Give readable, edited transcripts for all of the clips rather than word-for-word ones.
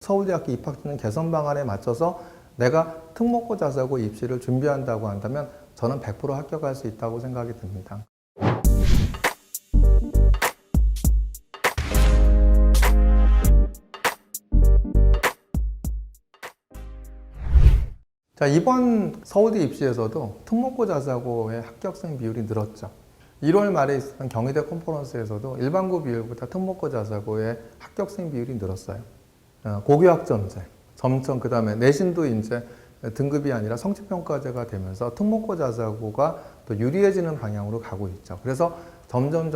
서울대학교 입학전형 개선 방안에 맞춰서 내가 특목고 자사고 입시를 준비한다고 한다면 저는 100% 합격할 수 있다고 생각이 듭니다. 자, 이번 서울대 입시에서도 특목고 자사고의 합격생 비율이 늘었죠. 1월 말에 있었던 경희대 컨퍼런스에서도 일반고 비율보다 특목고 자사고의 합격생 비율이 늘었어요. 고교학점제, 점점 그 다음에 내신도 이제 등급이 아니라 성취평가제가 되면서 특목고 자사고가 또 유리해지는 방향으로 가고 있죠. 그래서 점점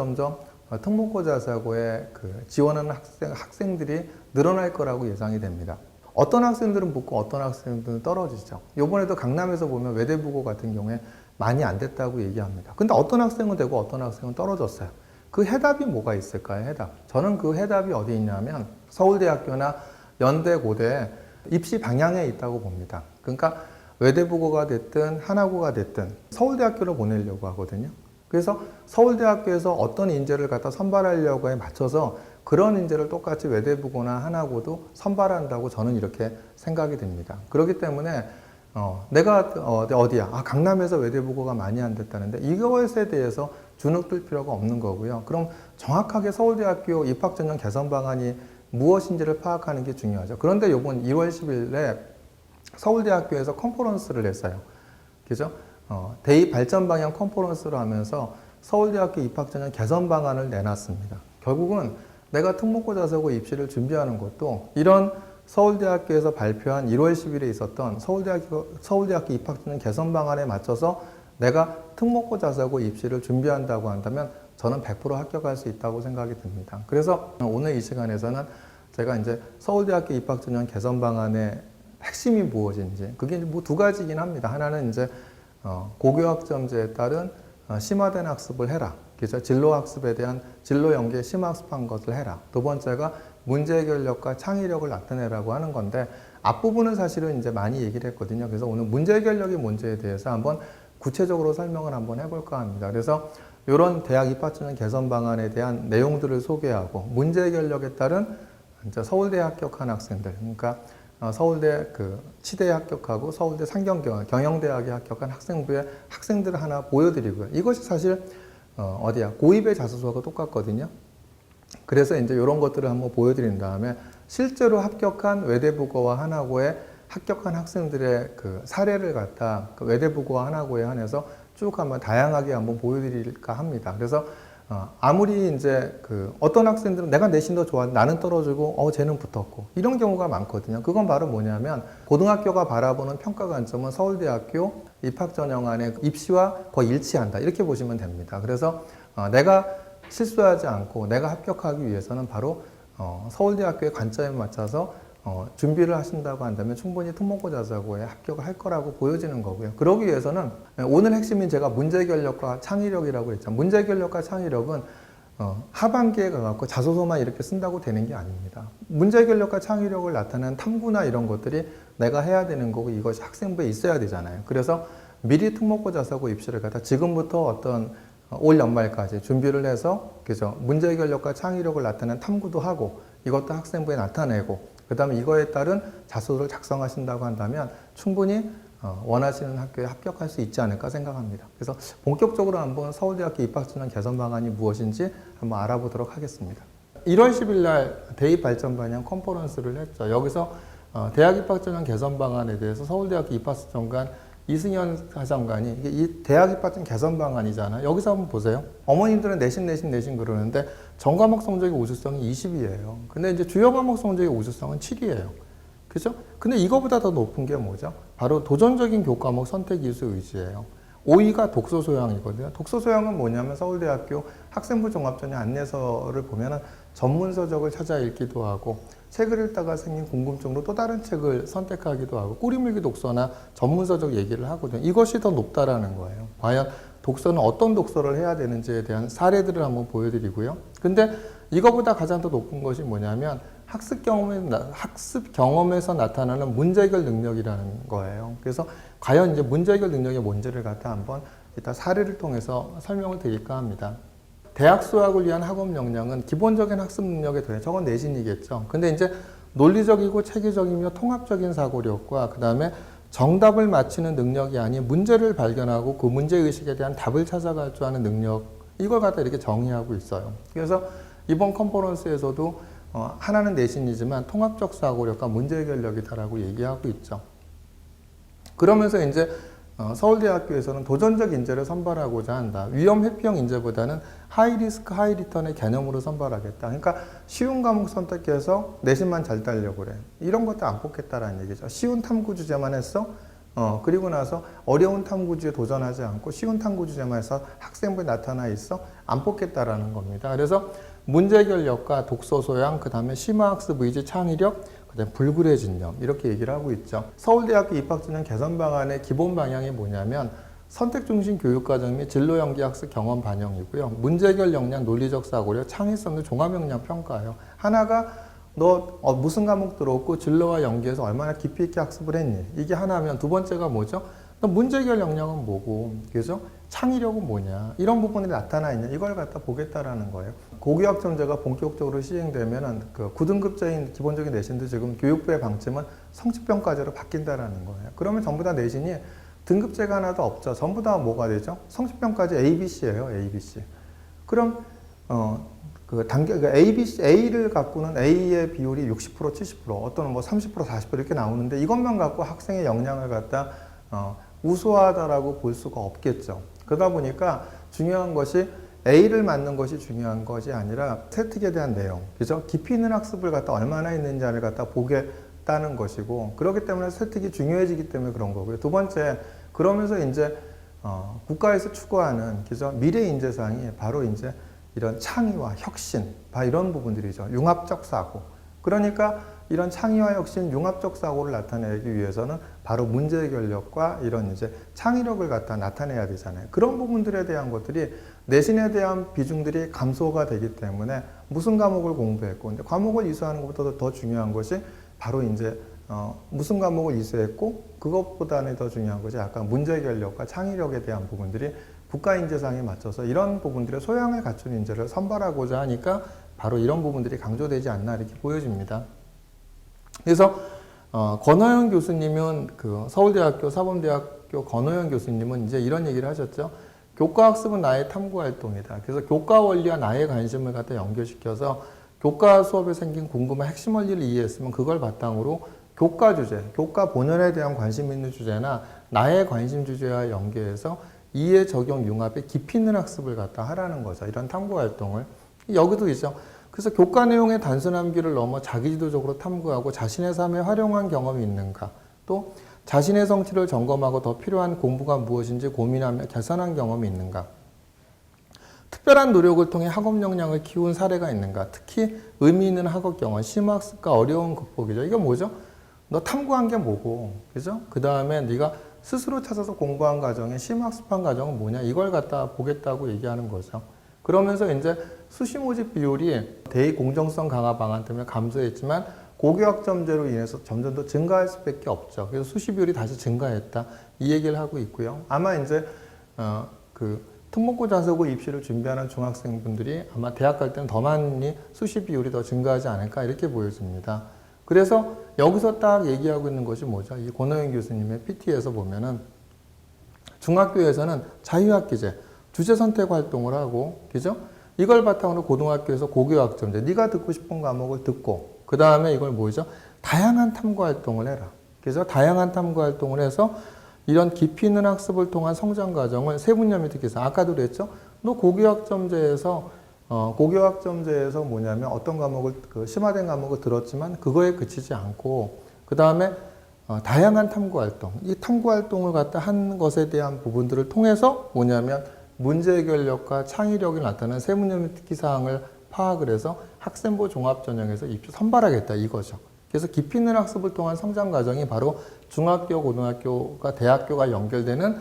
특목고 자사고에 지원하는 학생들이 늘어날 거라고 예상이 됩니다. 어떤 학생들은 붙고 어떤 학생들은 떨어지죠. 이번에도 강남에서 보면 외대부고 같은 경우에 많이 안 됐다고 얘기합니다. 근데 어떤 학생은 되고 어떤 학생은 떨어졌어요. 그 해답이 뭐가 있을까요? 해답. 저는 그 해답이 어디 있냐면 서울대학교나 연대, 고대 입시 방향에 있다고 봅니다. 그러니까 외대부고가 됐든 하나고가 됐든 서울대학교를 보내려고 하거든요. 그래서 서울대학교에서 어떤 인재를 갖다 선발하려고에 맞춰서 그런 인재를 똑같이 외대부고나 하나고도 선발한다고 저는 이렇게 생각이 됩니다. 그렇기 때문에 내가 어디야? 강남에서 외대부고가 많이 안 됐다는데 이것에 대해서 주눅들 필요가 없는 거고요. 그럼 정확하게 서울대학교 입학전형 개선 방안이 무엇인지를 파악하는 게 중요하죠. 그런데 이번 2월 10일에 서울대학교에서 컨퍼런스를 했어요. 그죠? 대입 발전 방향 컨퍼런스를 하면서 서울대학교 입학전형 개선 방안을 내놨습니다. 결국은 내가 특목고 자사고 입시를 준비하는 것도 이런 서울대학교에서 발표한 1월 10일에 있었던 서울대학교 입학전형 개선 방안에 맞춰서 내가 특목고 자사고 입시를 준비한다고 한다면 저는 100% 합격할 수 있다고 생각이 듭니다. 그래서 오늘 이 시간에서는 제가 이제 서울대학교 입학전형 개선 방안의 핵심이 무엇인지, 그게 뭐 두 가지이긴 합니다. 하나는 이제 고교학점제에 따른 심화된 학습을 해라. 그래서 진로학습에 대한 진로 연계 심화학습한 것을 해라. 두 번째가 문제 해결력과 창의력을 나타내라고 하는 건데 앞부분은 사실은 이제 많이 얘기를 했거든요. 그래서 오늘 문제 해결력이 뭔지에 대해서 한번 구체적으로 설명을 한번 해볼까 합니다. 그래서 이런 대학 입학전형 개선 방안에 대한 내용들을 소개하고 문제 해결력에 따른 이제 서울대 합격한 학생들, 그러니까 서울대 치대에 합격하고 서울대 경영대학에 합격한 학생부의 학생들을 하나 보여드리고요. 이것이 사실 고입의 자소서하고 똑같거든요. 그래서 이제 이런 것들을 한번 보여드린 다음에 실제로 합격한 외대부고와 하나고에 합격한 학생들의 사례를 갖다 외대부고와 하나고에 한해서 쭉 한번 다양하게 한번 보여드릴까 합니다. 그래서 아무리 이제 어떤 학생들은 내가 내신 더 좋아, 나는 떨어지고 쟤는 붙었고 이런 경우가 많거든요. 그건 바로 뭐냐면 고등학교가 바라보는 평가 관점은 서울대학교 입학전형안의 입시와 거의 일치한다 이렇게 보시면 됩니다. 그래서 내가 실수하지 않고 내가 합격하기 위해서는 바로 서울대학교의 관점에 맞춰서 준비를 하신다고 한다면 충분히 특목고 자사고에 합격을 할 거라고 보여지는 거고요. 그러기 위해서는 오늘 핵심인 제가 문제 해결력과 창의력이라고 했죠. 문제 해결력과 창의력은 하반기에 가갖고 자소서만 이렇게 쓴다고 되는 게 아닙니다. 문제 해결력과 창의력을 나타내는 탐구나 이런 것들이 내가 해야 되는 거고 이것이 학생부에 있어야 되잖아요. 그래서 미리 특목고 자사고 입시를 갖다 지금부터 어떤 올 연말까지 준비를 해서 그죠? 문제 해결력과 창의력을 나타내는 탐구도 하고 이것도 학생부에 나타내고 그 다음에 이거에 따른 자소서를 작성하신다고 한다면 충분히 원하시는 학교에 합격할 수 있지 않을까 생각합니다. 그래서 본격적으로 한번 서울대학교 입학전형 개선 방안이 무엇인지 한번 알아보도록 하겠습니다. 1월 10일 날 대입 발전 방향 컨퍼런스를 했죠. 여기서 대학 입학전형 개선 방안에 대해서 서울대학교 입학전관 이승현 사장관이 이 대학 입학전형 개선 방안이잖아요. 여기서 한번 보세요. 어머님들은 내신 그러는데 전과목 성적의 우수성이 20이에요. 근데 이제 주요 과목 성적의 우수성은 7이에요. 그죠? 근데 이거보다 더 높은 게 뭐죠? 바로 도전적인 교과목 선택 이수 의지예요. 5위가 독서 소양이거든요. 독서 소양은 뭐냐면 서울대학교 학생부 종합전형 안내서를 보면은 전문 서적을 찾아 읽기도 하고 책을 읽다가 생긴 궁금증으로 또 다른 책을 선택하기도 하고 꾸리물기 독서나 전문 서적 얘기를 하거든요. 이것이 더 높다라는 거예요. 과연 독서는 어떤 독서를 해야 되는지에 대한 사례들을 한번 보여드리고요. 근데 이거보다 가장 더 높은 것이 뭐냐면 학습 경험에서 나타나는 문제 해결 능력이라는 거예요. 그래서 과연 이제 문제 해결 능력이 뭔지를 갖다 한번 이따 사례를 통해서 설명을 드릴까 합니다. 대학 수학을 위한 학업 역량은 기본적인 학습 능력에 더해 저건 내신이겠죠. 근데 이제 논리적이고 체계적이며 통합적인 사고력과 그 다음에 정답을 맞히는 능력이 아닌 문제를 발견하고 그 문제의식에 대한 답을 찾아갈 줄 아는 능력, 이걸 갖다 이렇게 정의하고 있어요. 그래서 이번 컨퍼런스에서도 하나는 내신이지만 통합적 사고력과 문제 해결력이다라고 얘기하고 있죠. 그러면서 이제 서울대학교에서는 도전적 인재를 선발하고자 한다. 위험 회피형 인재보다는 하이 리스크 하이 리턴의 개념으로 선발하겠다. 그러니까 쉬운 과목 선택해서 내신만 잘 따려고 그래. 이런 것도 안 뽑겠다라는 얘기죠. 쉬운 탐구 주제만 했어. 그리고 나서 어려운 탐구 주제에 도전하지 않고 쉬운 탐구 주제만 해서 학생부에 나타나 있어. 안 뽑겠다라는 겁니다. 그래서 문제 해결력과 독서 소양, 그 다음에 심화학습 의지 창의력, 그다음에 불굴해진념, 이렇게 얘기를 하고 있죠. 서울대학교 입학진흥 개선 방안의 기본 방향이 뭐냐면 선택 중심 교육과정 및 진로 연계 학습 경험 반영이고요. 문제 해결 역량, 논리적 사고력, 창의성 등 종합 역량 평가예요. 하나가 너 무슨 과목 들어왔고 진로와 연계해서 얼마나 깊이 있게 학습을 했니? 이게 하나면 두 번째가 뭐죠? 너 문제 해결 역량은 뭐고, 그죠? 창의력은 뭐냐? 이런 부분이 나타나 있냐? 이걸 갖다 보겠다라는 거예요. 고교학점제가 본격적으로 시행되면은 그 9등급제인 기본적인 내신도 지금 교육부의 방침은 성취평가제로 바뀐다라는 거예요. 그러면 전부 다 내신이 등급제가 하나도 없죠. 전부 다 뭐가 되죠? 성취평가제 ABC예요. ABC. 그럼 ABC, A를 갖고는 A의 비율이 60%, 70%, 어떤 뭐 30%, 40% 이렇게 나오는데 이것만 갖고 학생의 역량을 갖다 우수하다라고 볼 수가 없겠죠. 그러다 보니까 중요한 것이 A를 맞는 것이 중요한 것이 아니라 세특에 대한 내용, 그죠? 깊이 있는 학습을 갖다 얼마나 있는지를 갖다 보겠다는 것이고, 그렇기 때문에 세특이 중요해지기 때문에 그런 거고요. 두 번째, 그러면서 이제 국가에서 추구하는, 그죠? 미래 인재상이 바로 이제 이런 창의와 혁신, 이런 부분들이죠. 융합적 사고. 그러니까 이런 창의와 혁신, 융합적 사고를 나타내기 위해서는 바로 문제 해결력과 이런 이제 창의력을 갖다 나타내야 되잖아요. 그런 부분들에 대한 것들이 내신에 대한 비중들이 감소가 되기 때문에 무슨 과목을 공부했고, 근데 과목을 이수하는 것보다 더 중요한 것이 바로 이제 무슨 과목을 이수했고, 그것보다는 더 중요한 것이 약간 문제 해결력과 창의력에 대한 부분들이 국가인재상에 맞춰서 이런 부분들의 소양을 갖춘 인재를 선발하고자 하니까 바로 이런 부분들이 강조되지 않나 이렇게 보여집니다. 그래서 권호영 교수님은 그 서울대학교 사범대학교 권호영 교수님은 이제 이런 얘기를 하셨죠. 교과학습은 나의 탐구활동이다. 그래서 교과 원리와 나의 관심을 갖다 연결시켜서 교과 수업에 생긴 궁금한 핵심 원리를 이해했으면 그걸 바탕으로 교과 주제, 교과 본연에 대한 관심 있는 주제나 나의 관심 주제와 연계해서 이해, 적용, 융합의 깊이 있는 학습을 갖다 하라는 거죠. 이런 탐구활동을. 여기도 있죠. 그래서 교과 내용의 단순 암기를 넘어 자기주도적으로 탐구하고 자신의 삶에 활용한 경험이 있는가, 또 자신의 성취를 점검하고 더 필요한 공부가 무엇인지 고민하며 개선한 경험이 있는가, 특별한 노력을 통해 학업 역량을 키운 사례가 있는가, 특히 의미 있는 학업 경험, 심화학습과 어려운 극복이죠. 이게 뭐죠? 너 탐구한 게 뭐고, 그죠? 그 다음에 네가 스스로 찾아서 공부한 과정에 심학습한 과정은 뭐냐, 이걸 갖다 보겠다고 얘기하는 거죠. 그러면서 이제 수시 모집 비율이 대입 공정성 강화 방안 때문에 감소했지만 고교학점제로 인해서 점점 더 증가할 수밖에 없죠. 그래서 수시 비율이 다시 증가했다, 이 얘기를 하고 있고요. 아마 이제 그 특목고 자소고 입시를 준비하는 중학생분들이 아마 대학 갈 때는 더 많이 수시 비율이 더 증가하지 않을까 이렇게 보여집니다. 그래서 여기서 딱 얘기하고 있는 것이 뭐죠? 이 권호영 교수님의 PT에서 보면은 중학교에서는 자유학기제, 주제 선택 활동을 하고, 그죠? 이걸 바탕으로 고등학교에서 고교학점제, 네가 듣고 싶은 과목을 듣고, 그 다음에 이걸 뭐죠? 다양한 탐구 활동을 해라. 그래서 다양한 탐구 활동을 해서 이런 깊이 있는 학습을 통한 성장 과정을 세 분야 밑에 계산. 아까도 그랬죠? 너 고교학점제에서 뭐냐면 어떤 과목을, 심화된 과목을 들었지만 그거에 그치지 않고, 그 다음에 다양한 탐구 활동, 이 탐구 활동을 갖다 한 것에 대한 부분들을 통해서 뭐냐면 문제 해결력과 창의력이 나타나는 세 분야 특기 사항을 파악을 해서 학생부 종합 전형에서 입시 선발하겠다, 이거죠. 그래서 깊이 있는 학습을 통한 성장 과정이 바로 중학교, 고등학교가 대학교가 연결되는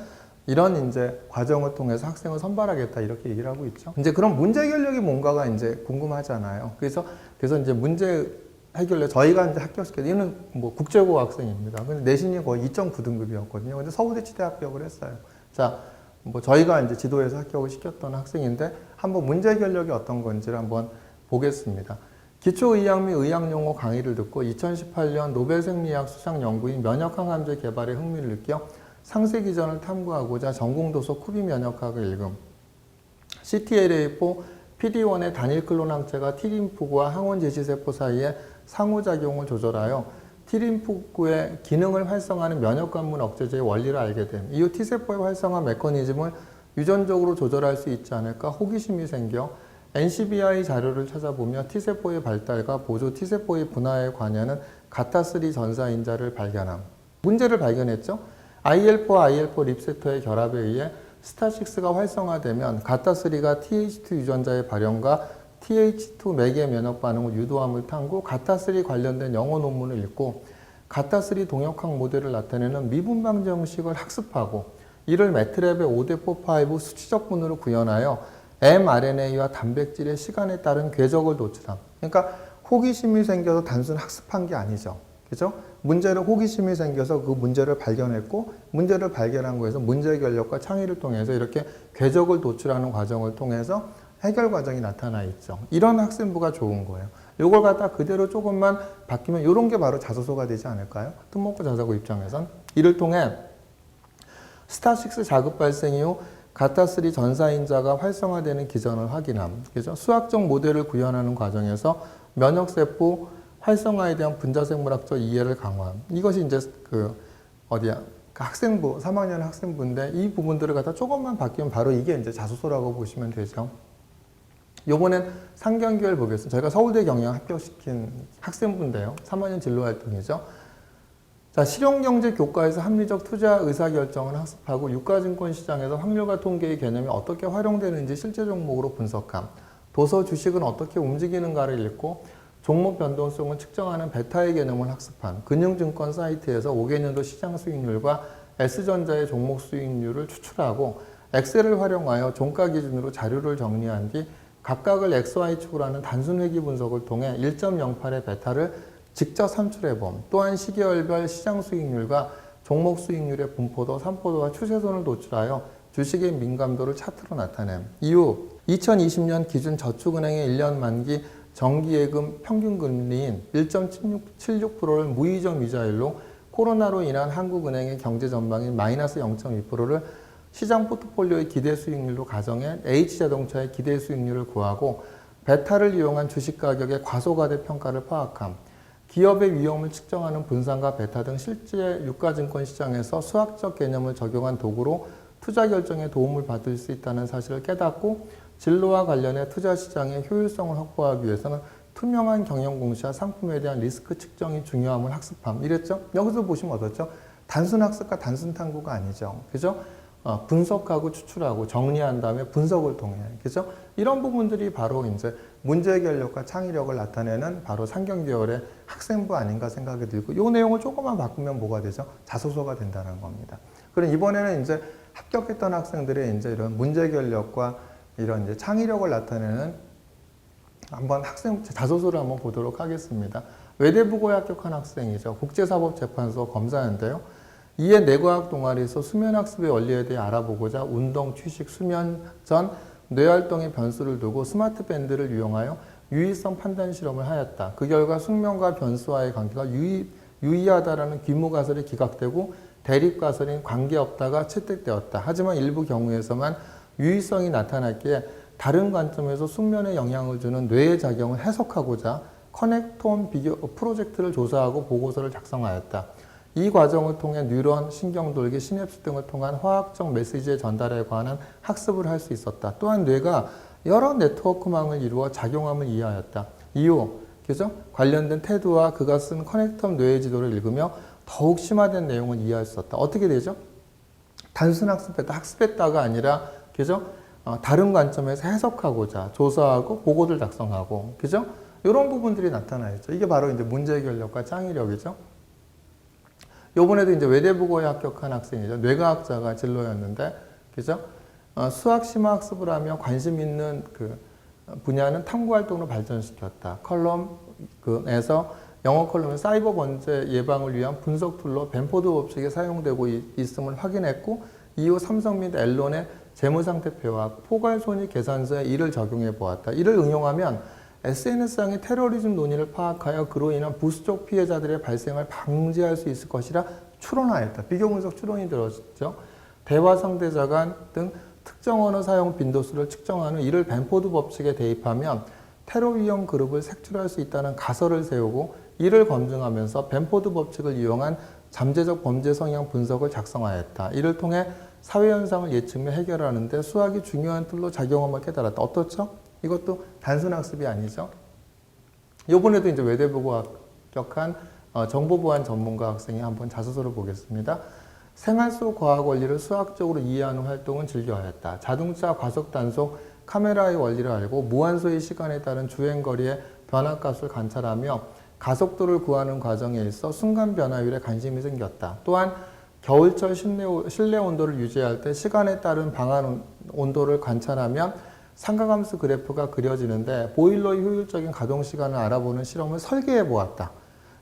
이런 이제 과정을 통해서 학생을 선발하겠다, 이렇게 얘기를 하고 있죠. 이제 그럼 문제 해결력이 뭔가가 이제 궁금하잖아요. 그래서 이제 문제 해결력, 저희가 이제 합격시켰어요. 얘는 뭐 국제고 학생입니다. 근데 내신이 거의 2.9등급이었거든요. 근데 서울대 치대 합격을 했어요. 자, 뭐 저희가 이제 지도에서 합격을 시켰던 학생인데 한번 문제 해결력이 어떤 건지를 한번 보겠습니다. 기초의학 및 의학용어 강의를 듣고 2018년 노벨 생리학 수상 연구인 면역항암제 개발에 흥미를 느껴 상세 기전을 탐구하고자 전공도서 쿠비 면역학을 읽음. CTLA4, PD-1의 단일 클론 항체가 T림프구와 항원 제시세포 사이의 상호작용을 조절하여 T림프구의 기능을 활성화하는 면역관문 억제제의 원리를 알게 됨. 이후 T세포의 활성화 메커니즘을 유전적으로 조절할 수 있지 않을까 호기심이 생겨 NCBI 자료를 찾아보며 T세포의 발달과 보조 T세포의 분화에 관여하는 가타3 전사인자를 발견함. 문제를 발견했죠. IL4와 IL4 리셉터의 결합에 의해 스타6가 활성화되면 가타3가 TH2 유전자의 발현과 TH2 맥의 면역 반응을 유도함을 탐구, 가타3 관련된 영어 논문을 읽고 가타3 동역학 모델을 나타내는 미분방 정식을 학습하고 이를 매트랩의 5대4-5 수치적 분으로 구현하여 mRNA와 단백질의 시간에 따른 궤적을 도출함. 그러니까 호기심이 생겨서 단순 학습한 게 아니죠. 그죠? 문제를 호기심이 생겨서 그 문제를 발견했고 문제를 발견한 거에서 문제 결력과 창의를 통해서 이렇게 궤적을 도출하는 과정을 통해서 해결 과정이 나타나 있죠. 이런 학생부가 좋은 거예요. 이걸 갖다 그대로 조금만 바뀌면 이런 게 바로 자소서가 되지 않을까요? 특목고 자사고 입장에선. 이를 통해 스타6 자극 발생 이후 가타3 전사인자가 활성화되는 기전을 확인함. 그죠? 수학적 모델을 구현하는 과정에서 면역세포 활성화에 대한 분자생물학적 이해를 강화함. 이것이 이제 학생부, 3학년 학생부인데 이 부분들을 갖다 조금만 바뀌면 바로 이게 이제 자소서라고 보시면 되죠. 요번엔 상경규를 보겠습니다. 저희가 서울대 경영 합격시킨 학생부인데요. 3학년 진로활동이죠. 자, 실용경제 교과에서 합리적 투자 의사결정을 학습하고 유가증권 시장에서 확률과 통계의 개념이 어떻게 활용되는지 실제 종목으로 분석함. 도서 주식은 어떻게 움직이는가를 읽고 종목 변동성을 측정하는 베타의 개념을 학습한 금융증권 사이트에서 5개년도 시장 수익률과 S전자의 종목 수익률을 추출하고 엑셀을 활용하여 종가 기준으로 자료를 정리한 뒤 각각을 XY축으로 하는 단순 회귀 분석을 통해 1.08의 베타를 직접 산출해봄. 또한 시계열별 시장 수익률과 종목 수익률의 분포도, 산포도와 추세선을 도출하여 주식의 민감도를 차트로 나타냄. 이후 2020년 기준 저축은행의 1년 만기 정기예금 평균 금리인 1.76%를 무이점 이자율로 코로나로 인한 한국은행의 경제 전망인 마이너스 0.2%를 시장 포트폴리오의 기대 수익률로 가정해 H자동차의 기대 수익률을 구하고 베타를 이용한 주식 가격의 과소가대 평가를 파악함. 기업의 위험을 측정하는 분산과 베타 등 실제 유가증권 시장에서 수학적 개념을 적용한 도구로 투자 결정에 도움을 받을 수 있다는 사실을 깨닫고 진로와 관련해 투자 시장의 효율성을 확보하기 위해서는 투명한 경영 공시와 상품에 대한 리스크 측정이 중요함을 학습함. 이랬죠? 여기서 보시면 어떻죠? 단순 학습과 단순 탐구가 아니죠. 그죠? 분석하고 추출하고 정리한 다음에 분석을 통해. 그죠? 이런 부분들이 바로 이제 문제 해결력과 창의력을 나타내는 바로 상경계열의 학생부 아닌가 생각이 들고 이 내용을 조금만 바꾸면 뭐가 되죠? 자소서가 된다는 겁니다. 그럼 이번에는 이제 합격했던 학생들의 이제 이런 문제 해결력과 이런 이제 창의력을 나타내는 한번 학생 자소서를 한번 보도록 하겠습니다. 외대부고에 합격한 학생이죠. 국제사법재판소 검사인데요. 이에 뇌과학 동아리에서 수면학습의 원리에 대해 알아보고자 운동, 휴식, 수면 전 뇌활동의 변수를 두고 스마트 밴드를 이용하여 유의성 판단 실험을 하였다. 그 결과 숙면과 변수와의 관계가 유의하다라는 귀무가설이 기각되고 대립가설인 관계없다가 채택되었다. 하지만 일부 경우에서만 유의성이 나타났기에 다른 관점에서 숙면에 영향을 주는 뇌의 작용을 해석하고자 커넥톤 비교 프로젝트를 조사하고 보고서를 작성하였다. 이 과정을 통해 뉴런, 신경돌기, 시냅스 등을 통한 화학적 메시지의 전달에 관한 학습을 할 수 있었다. 또한 뇌가 여러 네트워크망을 이루어 작용함을 이해하였다. 이후 그죠? 관련된 테드와 그가 쓴 커넥텀 뇌의 지도를 읽으며 더욱 심화된 내용을 이해할 수 있었다. 어떻게 되죠? 단순 학습했다가 아니라 그죠? 다른 관점에서 해석하고자 조사하고 보고를 작성하고 그죠? 이런 부분들이 나타나 있죠. 이게 바로 이제 문제 해결력과 창의력이죠. 요번에도 이제 외대부고에 합격한 학생이죠. 뇌과학자가 진로였는데, 그죠? 수학 심화 학습을 하며 관심 있는 그 분야는 탐구 활동으로 발전시켰다. 컬럼에서 영어 컬럼은 사이버 범죄 예방을 위한 분석 툴로 벤포드 법칙에 사용되고 있음을 확인했고, 이후 삼성 및 앨런의 재무상태표와 포괄손익 계산서에 이를 적용해 보았다. 이를 응용하면 SNS상의 테러리즘 논의를 파악하여 그로 인한 부수적 피해자들의 발생을 방지할 수 있을 것이라 추론하였다. 비교분석 추론이 들어있죠. 대화 상대자 간 등 특정 언어 사용 빈도수를 측정하는 이를 벤포드 법칙에 대입하면 테러 위험 그룹을 색출할 수 있다는 가설을 세우고 이를 검증하면서 벤포드 법칙을 이용한 잠재적 범죄 성향 분석을 작성하였다. 이를 통해 사회현상을 예측 및 해결하는 데 수학이 중요한 툴로 작용함을 깨달았다. 어떻죠? 이것도 단순 학습이 아니죠. 이번에도 이제 외대보고 합격한 정보보안 전문가 학생이 한번 자소서를 보겠습니다. 생활 속 과학 원리를 수학적으로 이해하는 활동은 즐겨하였다. 자동차 과속 단속 카메라의 원리를 알고 무한소의 시간에 따른 주행거리의 변화값을 관찰하며 가속도를 구하는 과정에 있어 순간 변화율에 관심이 생겼다. 또한 겨울철 실내 온도를 유지할 때 시간에 따른 방안 온도를 관찰하면 삼각함수 그래프가 그려지는데 보일러의 효율적인 가동 시간을 알아보는 실험을 설계해 보았다.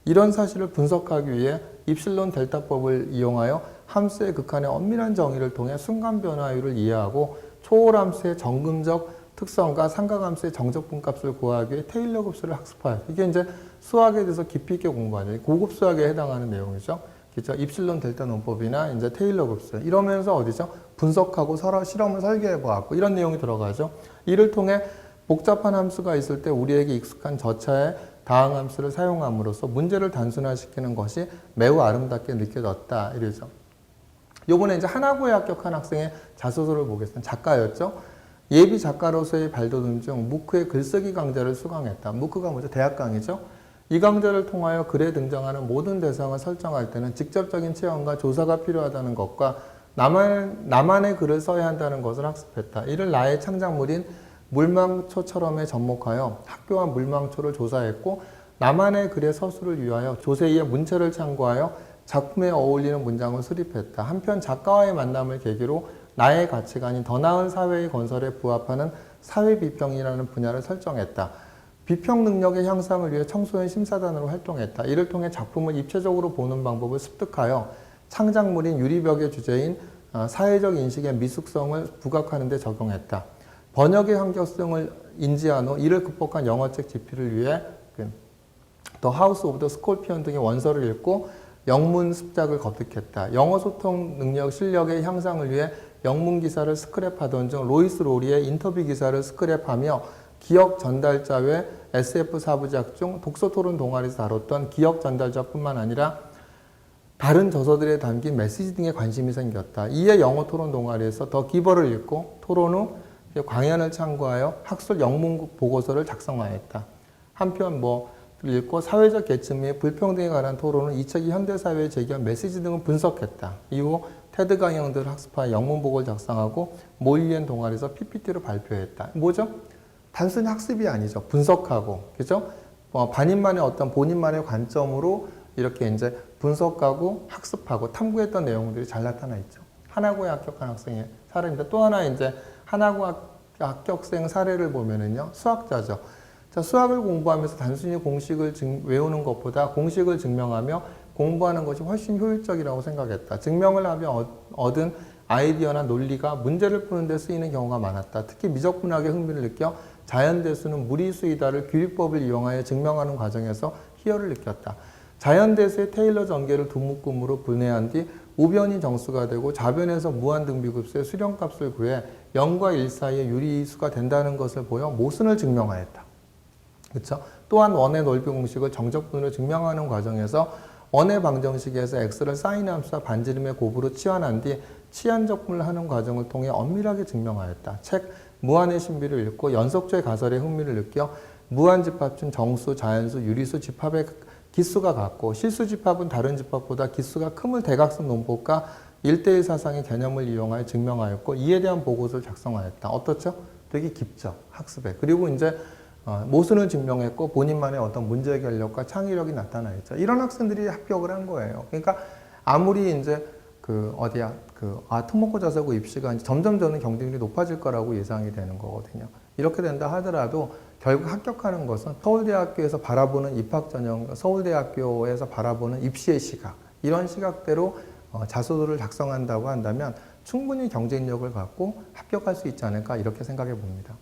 이런 사실을 분석하기 위해 입실론 델타법을 이용하여 함수의 극한의 엄밀한 정의를 통해 순간 변화율을 이해하고 초월함수의 정금적 특성과 삼각함수의 정적 분값을 구하기 위해 테일러 급수를 학습하였다. 이게 이제 수학에 대해서 깊이 있게 공부하는 고급 수학에 해당하는 내용이죠. 그렇죠? 입실론 델타 논법이나 이제 테일러 급수 이러면서 어디죠? 분석하고 서로 실험을 설계해 보았고 이런 내용이 들어가죠. 이를 통해 복잡한 함수가 있을 때 우리에게 익숙한 저차의 다항함수를 사용함으로써 문제를 단순화시키는 것이 매우 아름답게 느껴졌다. 이러죠. 요번에 이제 하나고에 합격한 학생의 자소서를 보겠습니다. 작가였죠. 예비 작가로서의 발돋움 중 무크의 글쓰기 강좌를 수강했다. 무크가 뭐죠? 대학 강의죠. 이 강좌를 통하여 글에 등장하는 모든 대상을 설정할 때는 직접적인 체험과 조사가 필요하다는 것과 나만의 글을 써야 한다는 것을 학습했다. 이를 나의 창작물인 물망초처럼에 접목하여 학교와 물망초를 조사했고 나만의 글의 서술을 위하여 조세희의 문체를 참고하여 작품에 어울리는 문장을 수립했다. 한편 작가와의 만남을 계기로 나의 가치관이 더 나은 사회의 건설에 부합하는 사회비평이라는 분야를 설정했다. 비평 능력의 향상을 위해 청소년 심사단으로 활동했다. 이를 통해 작품을 입체적으로 보는 방법을 습득하여 창작물인 유리벽의 주제인 사회적 인식의 미숙성을 부각하는 데 적용했다. 번역의 환경성을 인지한 후 이를 극복한 영어책 집필을 위해 The House of the Scorpion 등의 원서를 읽고 영문 습작을 거듭했다. 영어 소통 능력 실력의 향상을 위해 영문 기사를 스크랩하던 중 로이스 로리의 인터뷰 기사를 스크랩하며 기억 전달자 외 SF 사부작 중 독서 토론 동아리에서 다뤘던 기억 전달자뿐만 아니라 다른 저서들에 담긴 메시지 등에 관심이 생겼다. 이에 영어 토론 동아리에서 더 기버를 읽고 토론 후 광연을 참고하여 학술 영문 보고서를 작성하였다. 한편 읽고 사회적 계층 및 불평등에 관한 토론은 이 책이 현대사회에 제기한 메시지 등을 분석했다. 이후 테드 강연들을 학습하여 영문 보고를 작성하고 모의유엔 동아리에서 PPT를 발표했다. 뭐죠? 단순히 학습이 아니죠. 분석하고, 그죠? 반인만의 어떤 본인만의 관점으로 이렇게 이제 분석하고 학습하고 탐구했던 내용들이 잘 나타나 있죠. 하나고에 합격한 학생의 사례입니다. 또 하나 이제 하나고 합격생 사례를 보면은요, 수학자죠. 자, 수학을 공부하면서 단순히 공식을 외우는 것보다 공식을 증명하며 공부하는 것이 훨씬 효율적이라고 생각했다. 증명을 하며 얻은 아이디어나 논리가 문제를 푸는 데 쓰이는 경우가 많았다. 특히 미적분학에 흥미를 느껴 자연대수는 무리수이다를 규리법을 이용하여 증명하는 과정에서 희열을 느꼈다. 자연대수의 테일러 전개를 두 묶음으로 분해한 뒤 우변이 정수가 되고 좌변에서 무한등비급수의 수렴값을 구해 0과 1 사이의 유리수가 된다는 것을 보여 모순을 증명하였다. 그렇죠? 또한 원의 넓이 공식을 정적분으로 증명하는 과정에서 원의 방정식에서 x를 사인 함수와 반지름의 곱으로 치환한 뒤 치환적분을 하는 과정을 통해 엄밀하게 증명하였다. 책 무한의 신비를 읽고 연속조의 가설에 흥미를 느껴 무한집합 중 정수, 자연수, 유리수 집합의 기수가 같고 실수집합은 다른 집합보다 기수가 큼을 대각선 논법과 1대1 사상의 개념을 이용하여 증명하였고 이에 대한 보고서를 작성하였다. 어떻죠? 되게 깊죠. 학습에. 그리고 이제 모순을 증명했고 본인만의 어떤 문제 해결력과 창의력이 나타나있죠. 이런 학생들이 합격을 한 거예요. 그러니까 아무리 이제 특목고 자사고 입시가 점점 저는 경쟁률이 높아질 거라고 예상이 되는 거거든요. 이렇게 된다 하더라도 결국 합격하는 것은 서울대학교에서 바라보는 입학전형, 서울대학교에서 바라보는 입시의 시각, 이런 시각대로 자소서를 작성한다고 한다면 충분히 경쟁력을 갖고 합격할 수 있지 않을까 이렇게 생각해 봅니다.